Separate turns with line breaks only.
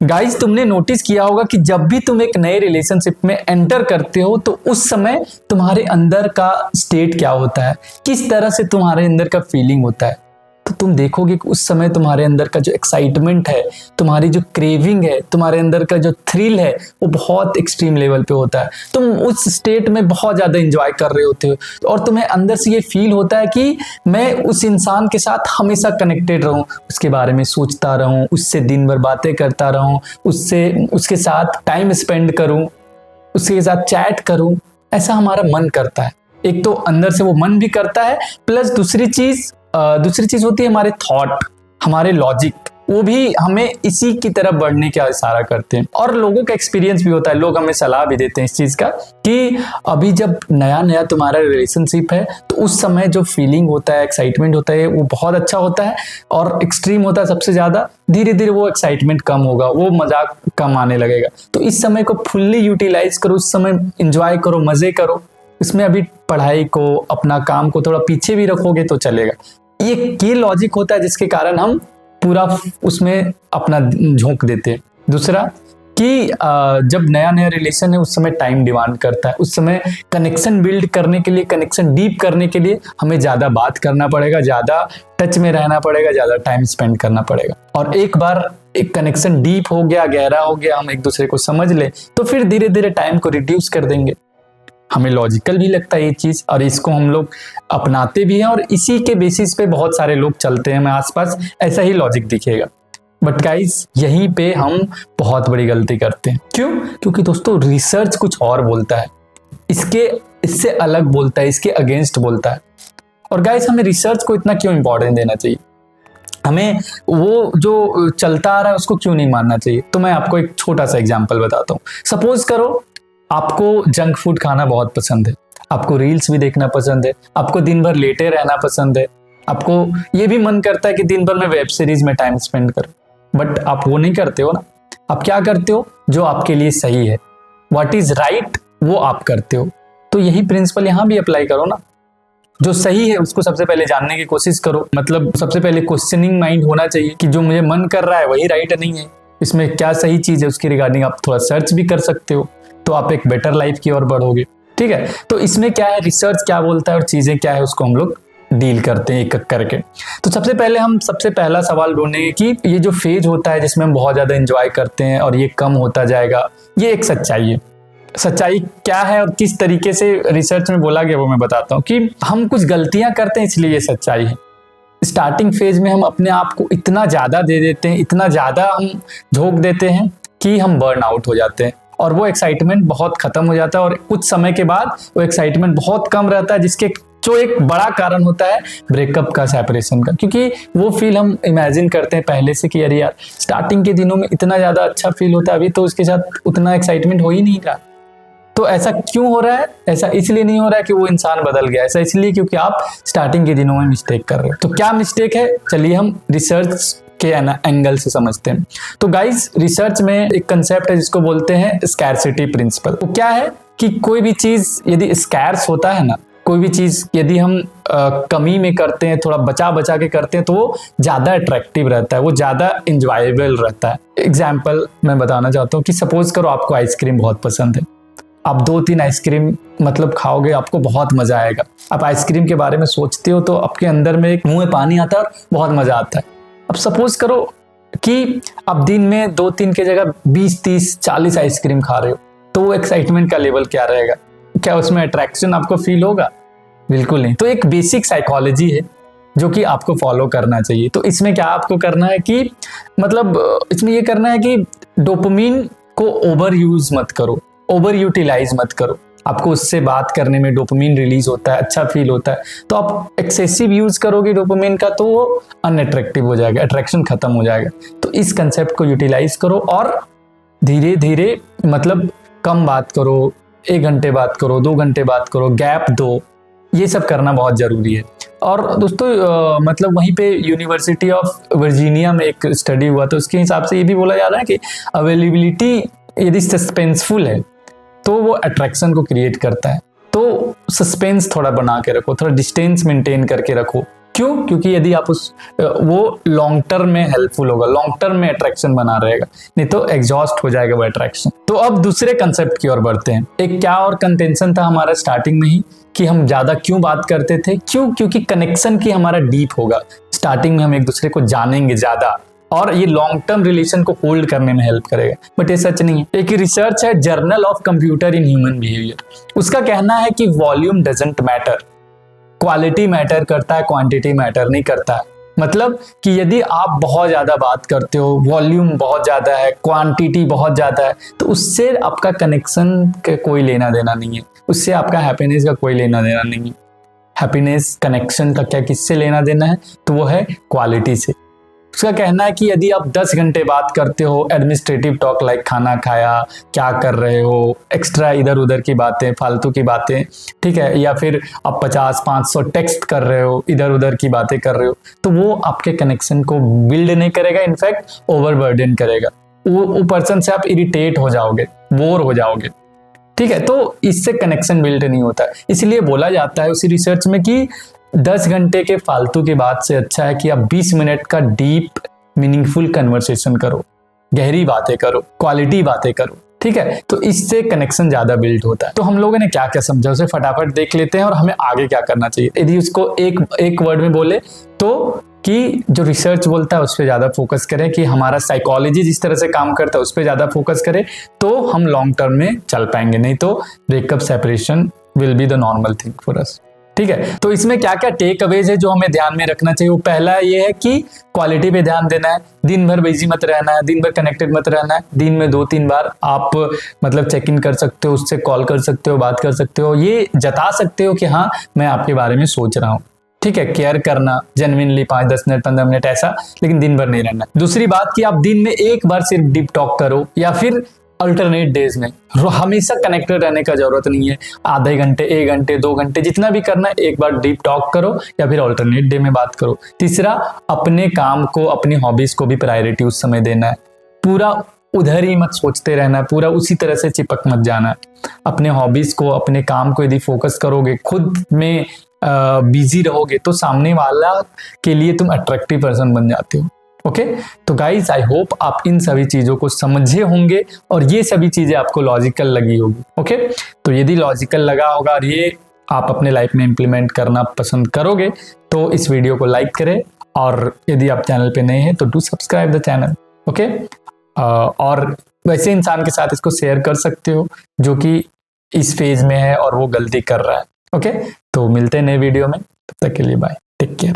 Guys, तुमने notice किया होगा कि जब भी तुम एक नए रिलेशनशिप में एंटर करते हो तो उस समय तुम्हारे अंदर का स्टेट क्या होता है, किस तरह से तुम्हारे अंदर का फीलिंग होता है। तो तुम देखोगे कि उस समय तुम्हारे अंदर का जो एक्साइटमेंट है, तुम्हारी जो क्रेविंग है, तुम्हारे अंदर का जो थ्रिल है, वो बहुत एक्सट्रीम लेवल पे होता है। तुम उस स्टेट में बहुत ज्यादा एंजॉय कर रहे होते हो और तुम्हें अंदर से ये फील होता है कि मैं उस इंसान के साथ हमेशा कनेक्टेड रहूं, उसके बारे में सोचता रहूं, उससे दिन भर बातें करता रहूं, उसके साथ टाइम स्पेंड करूं, उसके साथ चैट करूं। ऐसा हमारा मन करता है। एक तो अंदर से वो मन भी करता है, प्लस दूसरी चीज होती है हमारे थॉट, हमारे लॉजिक, वो भी हमें इसी की तरफ बढ़ने का इशारा करते हैं। और लोगों का एक्सपीरियंस भी होता है, लोग हमें सलाह भी देते हैं इस चीज का कि अभी जब नया नया तुम्हारा रिलेशनशिप है तो उस समय जो फीलिंग होता है, एक्साइटमेंट होता है, वो बहुत अच्छा होता है और एक्सट्रीम होता है सबसे ज्यादा। धीरे धीरे वो एक्साइटमेंट कम होगा, वो मजाक कम आने लगेगा। तो इस समय को फुल्ली यूटिलाइज करो, उस समय इंजॉय करो, मजे करो। इसमें अभी पढ़ाई को, अपना काम को थोड़ा पीछे भी रखोगे तो चलेगा। ये लॉजिक होता है जिसके कारण हम पूरा उसमें अपना झोंक देते हैं। दूसरा कि जब नया नया रिलेशन है उस समय टाइम डिमांड करता है, उस समय कनेक्शन बिल्ड करने के लिए, कनेक्शन डीप करने के लिए हमें ज्यादा बात करना पड़ेगा, ज्यादा टच में रहना पड़ेगा, ज्यादा टाइम स्पेंड करना पड़ेगा। और एक बार एक कनेक्शन डीप हो गया, गहरा हो गया, हम एक दूसरे को समझ ले तो फिर धीरे धीरे टाइम को रिड्यूस कर देंगे। हमें लॉजिकल भी लगता है ये चीज और इसको हम लोग अपनाते भी हैं और इसी के बेसिस पे बहुत सारे लोग चलते हैं। हमें आसपास ऐसा ही लॉजिक दिखेगा। बट गाइस, यहीं पे हम बहुत बड़ी गलती करते हैं। क्यों? क्योंकि दोस्तों रिसर्च कुछ और बोलता है, इससे अलग बोलता है, इसके अगेंस्ट बोलता है। और गाइस, हमें रिसर्च को इतना क्यों इंपॉर्टेंट देना चाहिए? हमें वो जो चलता आ रहा है उसको क्यों नहीं मानना चाहिए? तो मैं आपको एक छोटा सा एग्जाम्पल बताता हूँ। सपोज करो आपको जंक फूड खाना बहुत पसंद है, आपको रील्स भी देखना पसंद है, आपको दिन भर लेटे रहना पसंद है, आपको ये भी मन करता है कि दिन भर में वेब सीरीज में टाइम स्पेंड करूं, बट आप वो नहीं करते हो ना। आप क्या करते हो? जो आपके लिए सही है, व्हाट इज राइट, वो आप करते हो। तो यही प्रिंसिपल यहाँ भी अप्लाई करो ना। जो सही है उसको सबसे पहले जानने की कोशिश करो। मतलब सबसे पहले क्वेश्चनिंग माइंड होना चाहिए कि जो मुझे मन कर रहा है वही राइट नहीं है, इसमें क्या सही चीज है उसकी रिगार्डिंग आप थोड़ा सर्च भी कर सकते हो, तो आप एक बेटर लाइफ की ओर बढ़ोगे। ठीक है, तो इसमें क्या है, रिसर्च क्या बोलता है और चीजें क्या है उसको हम लोग डील करते हैं एक एक करके। तो सबसे पहला सवाल ढूंढेंगे कि ये जो फेज होता है जिसमें हम बहुत ज्यादा एंजॉय करते हैं और ये कम होता जाएगा, ये एक सच्चाई है। सच्चाई क्या है और किस तरीके से रिसर्च में बोला गया वो मैं बताता हूँ कि हम कुछ गलतियां करते हैं इसलिए ये सच्चाई है। स्टार्टिंग फेज में हम अपने आप को इतना ज्यादा दे देते हैं, इतना ज्यादा हम झोंक देते हैं कि हम बर्न आउट हो जाते हैं और वो एक्साइटमेंट बहुत खत्म हो जाता है और कुछ समय के बाद वो एक्साइटमेंट बहुत कम रहता है, जिसके जो एक बड़ा कारण होता है ब्रेकअप का, सेपरेशन का। क्योंकि वो फील हम इमेजिन करते हैं पहले से कि अरे यार स्टार्टिंग के दिनों में इतना ज्यादा अच्छा फील होता है, अभी तो उसके साथ उतना एक्साइटमेंट हो ही नहीं रहा। तो ऐसा क्यों हो रहा है? ऐसा इसलिए नहीं हो रहा है कि वो इंसान बदल गया, ऐसा इसलिए क्योंकि आप स्टार्टिंग के दिनों में मिस्टेक कर रहे हो। तो क्या मिस्टेक है, चलिए हम रिसर्च के एंगल से समझते हैं। तो गाइस, रिसर्च में एक कंसेप्ट है जिसको बोलते हैं स्कैरसिटी प्रिंसिपल। तो क्या है कि कोई भी चीज यदि स्कैर्स होता है ना, कोई भी चीज यदि हम कमी में करते हैं, थोड़ा बचा बचा के करते हैं, तो वो ज्यादा अट्रैक्टिव रहता है, वो ज्यादा इंजॉयबल रहता है। एग्जाम्पल मैं बताना चाहता हूँ कि सपोज करो आपको आइसक्रीम बहुत पसंद है, आप 2-3 आइसक्रीम मतलब खाओगे, आपको बहुत मजा आएगा। आप आइसक्रीम के बारे में सोचते हो तो आपके अंदर में एक मुंह में पानी आता है और बहुत मजा आता है। अब सपोज करो कि आप दिन में 2-3 के जगह 20-30-40 आइसक्रीम खा रहे हो, तो वो एक्साइटमेंट का लेवल क्या रहेगा? क्या उसमें अट्रैक्शन आपको फील होगा? बिल्कुल नहीं। तो एक बेसिक साइकोलॉजी है जो कि आपको फॉलो करना चाहिए। तो इसमें क्या आपको करना है कि मतलब इसमें ये करना है कि डोपामिन को ओवर यूज मत करो, ओवर यूटिलाइज मत करो। आपको उससे बात करने में डोपामिन रिलीज होता है, अच्छा फील होता है। तो आप एक्सेसिव यूज करोगे डोपामिन का तो वो अनअट्रैक्टिव हो जाएगा, अट्रैक्शन खत्म हो जाएगा। तो इस कंसेप्ट को यूटिलाइज करो और धीरे धीरे मतलब कम बात करो, 1 घंटे बात करो, 2 घंटे बात करो, गैप दो, ये सब करना बहुत जरूरी है। और दोस्तों मतलब वहीं पे यूनिवर्सिटी ऑफ वर्जीनिया में एक स्टडी हुआ, तो उसके हिसाब से ये भी बोला जा रहा है कि अवेलेबिलिटी यदि सस्पेंसफुल है तो वो अट्रैक्शन को क्रिएट करता है। तो सस्पेंस थोड़ा बना के रखो, थोड़ा डिस्टेंस मेंटेन करके रखो, क्यों? क्योंकि यदि आप वो लॉन्ग टर्म में हेल्पफुल होगा, लॉन्ग टर्म में अट्रैक्शन बना रहेगा, नहीं तो एग्जॉस्ट हो जाएगा वो अट्रैक्शन। तो अब दूसरे कंसेप्ट की ओर बढ़ते हैं। एक क्या और कंटेंशन था हमारा स्टार्टिंग में ही कि हम ज्यादा क्यों बात करते थे? क्यों? क्योंकि कनेक्शन की हमारा डीप होगा, स्टार्टिंग में हम एक दूसरे को जानेंगे ज्यादा और ये लॉन्ग टर्म रिलेशन को होल्ड करने में हेल्प करेगा। बट ये सच नहीं है। एक रिसर्च है journal of computer in human behaviour, उसका कहना है कि volume doesn't matter, quality matter करता है, क्वांटिटी मैटर नहीं करता है। मतलब कि यदि आप बहुत ज्यादा बात करते हो, वॉल्यूम बहुत ज्यादा है, क्वांटिटी बहुत ज्यादा है, तो उससे आपका कनेक्शन का कोई लेना देना नहीं है, उससे आपका हैप्पीनेस का कोई लेना देना नहीं है। हैप्पीनेस कनेक्शन का क्या किससे लेना देना है? तो वो है क्वालिटी से। उसका कहना है कि यदि आप 10 घंटे बात करते हो एडमिनिस्ट्रेटिव टॉक लाइक खाना खाया, क्या कर रहे हो, एक्स्ट्रा इधर उधर की बातें, फालतू की बातें, ठीक है, या फिर आप 50-500 टेक्स्ट कर रहे हो, इधर उधर की बातें कर रहे हो, तो वो आपके कनेक्शन को बिल्ड नहीं करेगा, इनफैक्ट ओवरबर्डन करेगा। वो पर्सन से आप इरिटेट हो जाओगे, बोर हो जाओगे, ठीक है। तो इससे कनेक्शन बिल्ड नहीं होता। इसलिए बोला जाता है उसी रिसर्च में कि 10 घंटे के फालतू की बात से अच्छा है कि आप 20 मिनट का डीप मीनिंगफुल कन्वर्सेशन करो, गहरी बातें करो, क्वालिटी बातें करो, ठीक है। तो इससे कनेक्शन ज्यादा बिल्ड होता है। तो हम लोगों ने क्या क्या समझा उसे फटाफट देख लेते हैं और हमें आगे क्या करना चाहिए। यदि उसको एक वर्ड में बोले तो कि जो रिसर्च बोलता है उस पर ज्यादा फोकस करें, कि हमारा साइकोलॉजी जिस तरह से काम करता है उस पर ज्यादा फोकस करें, तो हम लॉन्ग टर्म में चल पाएंगे, नहीं तो breakup separation will be the normal thing for us, ठीक है। तो इसमें क्या क्या टेक अवेज है जो हमें ध्यान में रखना चाहिए? वो पहला ये है कि क्वालिटी पे ध्यान देना है, दिन भर बिजी मत रहना है, दिन भर कनेक्टेड मत रहना है, दिन में 2-3 बार आप मतलब चेक इन कर सकते हो, उससे कॉल कर सकते हो, बात कर सकते हो, ये जता सकते हो कि हाँ मैं आपके बारे में सोच रहा हूँ, ठीक है। केयर करना जेन्युइनली 5-10 मिनट 15 मिनट ऐसा, लेकिन दिन भर नहीं रहना। दूसरी बात कि आप दिन में एक बार सिर्फ डीप टॉक करो, या फिर अल्टरनेट डेज में। हमेशा कनेक्टेड रहने का जरूरत नहीं है, आधे घंटे, 1 घंटे, 2 घंटे, जितना भी करना है एक बार डीप टॉक करो या फिर अल्टरनेट डे में बात करो। तीसरा, अपने काम को, अपनी हॉबीज को भी प्रायोरिटी उस समय देना है। पूरा उधर ही मत सोचते रहना है, पूरा उसी तरह से चिपक मत जाना है। अपने हॉबीज को, अपने काम को यदि फोकस करोगे, खुद में बिजी रहोगे, तो सामने वाला के लिए तुम अट्रैक्टिव पर्सन बन जाते हो। ओके, तो गाइज आई होप आप इन सभी चीजों को समझे होंगे और ये सभी चीजें आपको लॉजिकल लगी होगी। ओके, तो यदि लॉजिकल लगा होगा और ये आप अपने लाइफ में इंप्लीमेंट करना पसंद करोगे तो इस वीडियो को लाइक करें, और यदि आप चैनल पे नए हैं तो do subscribe the channel. Okay, और वैसे इंसान के साथ इसको शेयर कर सकते हो जो कि इस फेज में है और वो गलती कर रहा है। ओके, तो मिलते हैं नए वीडियो में, तब तक के लिए बाय, टेक केयर।